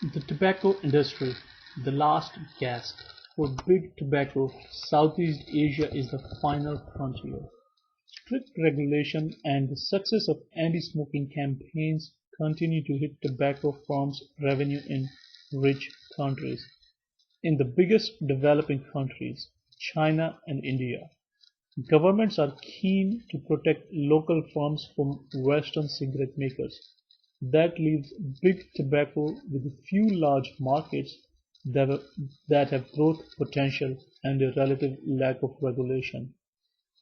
The tobacco industry, the last gasp. For big tobacco, Southeast Asia is the final frontier. Strict regulation and the success of anti-smoking campaigns continue to hit tobacco firms' revenue in rich countries. In the biggest developing countries, China and India, governments are keen to protect local firms from Western cigarette makers. That leaves big tobacco with a few large markets that have growth potential and a relative lack of regulation.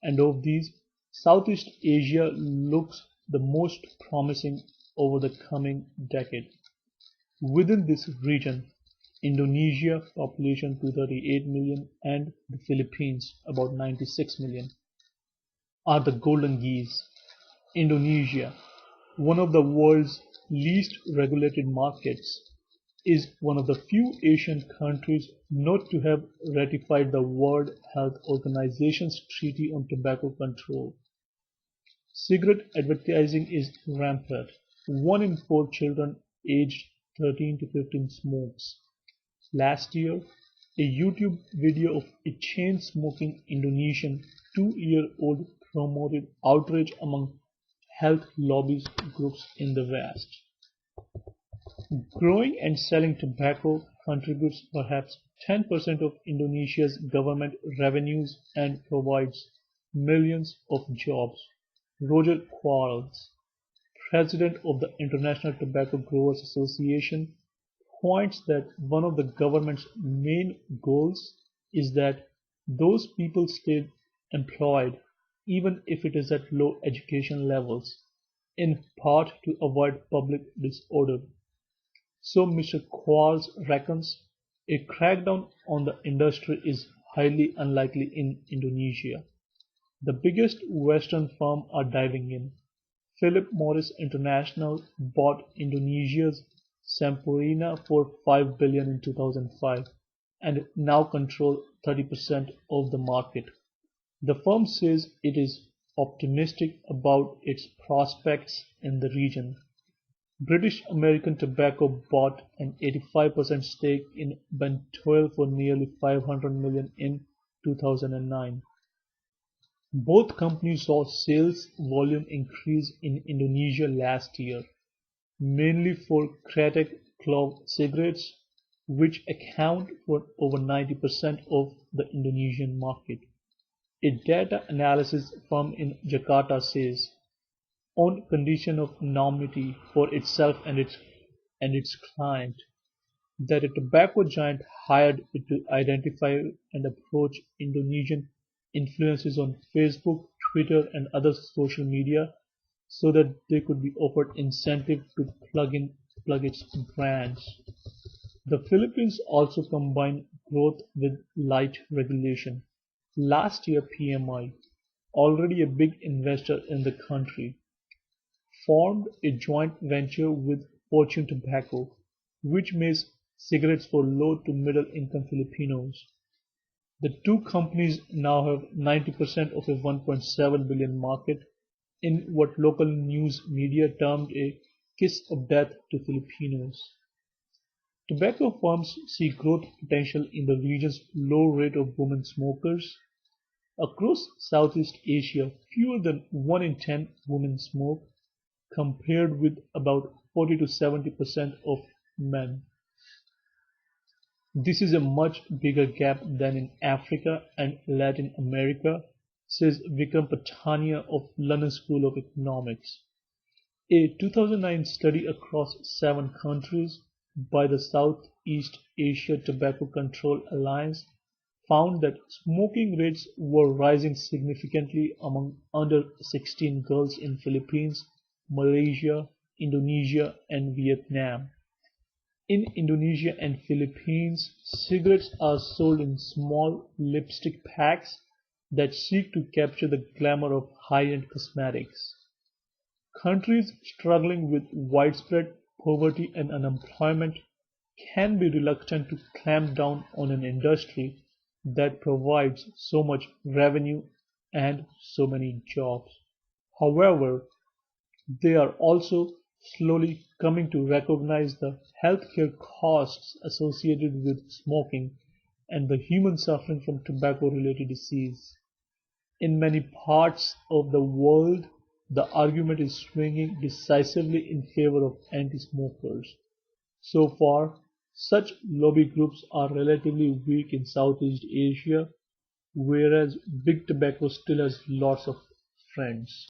And of these, Southeast Asia looks the most promising over the coming decade. Within this region, Indonesia population 238 million and the Philippines about 96 million are the golden geese. Indonesia, one of the world's least regulated markets, is one of the few Asian countries not to have ratified the World Health Organization's Treaty on Tobacco Control. Cigarette advertising is rampant. 1 in 4 children aged 13 to 15 smokes. Last year, a YouTube video of a chain-smoking Indonesian 2-year-old promoted outrage among health lobbyist groups in the West. Growing and selling tobacco contributes perhaps 10% of Indonesia's government revenues and provides millions of jobs. Roger Quarles, president of the International Tobacco Growers Association, points that one of the government's main goals is that those people stay employed even if it is at low education levels, in part to avoid public disorder. So Mr. Quarles reckons a crackdown on the industry is highly unlikely in Indonesia. The biggest Western firms are diving in. Philip Morris International bought Indonesia's Sampurna for 5 billion in 2005 and now control 30% of the market. The firm says it is optimistic about its prospects in the region. British American Tobacco bought an 85% stake in Bentoil for nearly 500 million in 2009. Both companies saw sales volume increase in Indonesia last year, mainly for Kretek clove cigarettes, which account for over 90% of the Indonesian market. A data analysis firm in Jakarta says, on condition of anonymity for itself and its client, that a tobacco giant hired it to identify and approach Indonesian influencers on Facebook, Twitter, and other social media so that they could be offered incentive to plug its brands. The Philippines also combined growth with light regulation. Last year PMI, already a big investor in the country, formed a joint venture with Fortune Tobacco, which makes cigarettes for low to middle income Filipinos. The two companies now have 90% of a 1.7 billion market in what local news media termed a kiss of death to Filipinos. Tobacco firms see growth potential in the region's low rate of women smokers. Across Southeast Asia, fewer than 1 in 10 women smoke, compared with about 40 to 70% of men. This is a much bigger gap than in Africa and Latin America, says Vikram Patania of London School of Economics. A 2009 study across 7 countries by the Southeast Asia Tobacco Control Alliance found that smoking rates were rising significantly among under 16 girls in Philippines, Malaysia, Indonesia, and Vietnam. In Indonesia and Philippines, cigarettes are sold in small lipstick packs that seek to capture the glamour of high-end cosmetics. Countries struggling with widespread poverty and unemployment can be reluctant to clamp down on an industry that provides so much revenue and so many jobs. However, they are also slowly coming to recognize the healthcare costs associated with smoking and the human suffering from tobacco related disease. In many parts of the world, the argument is swinging decisively in favor of anti smokers. So far, such lobby groups are relatively weak in Southeast Asia, whereas Big Tobacco still has lots of friends.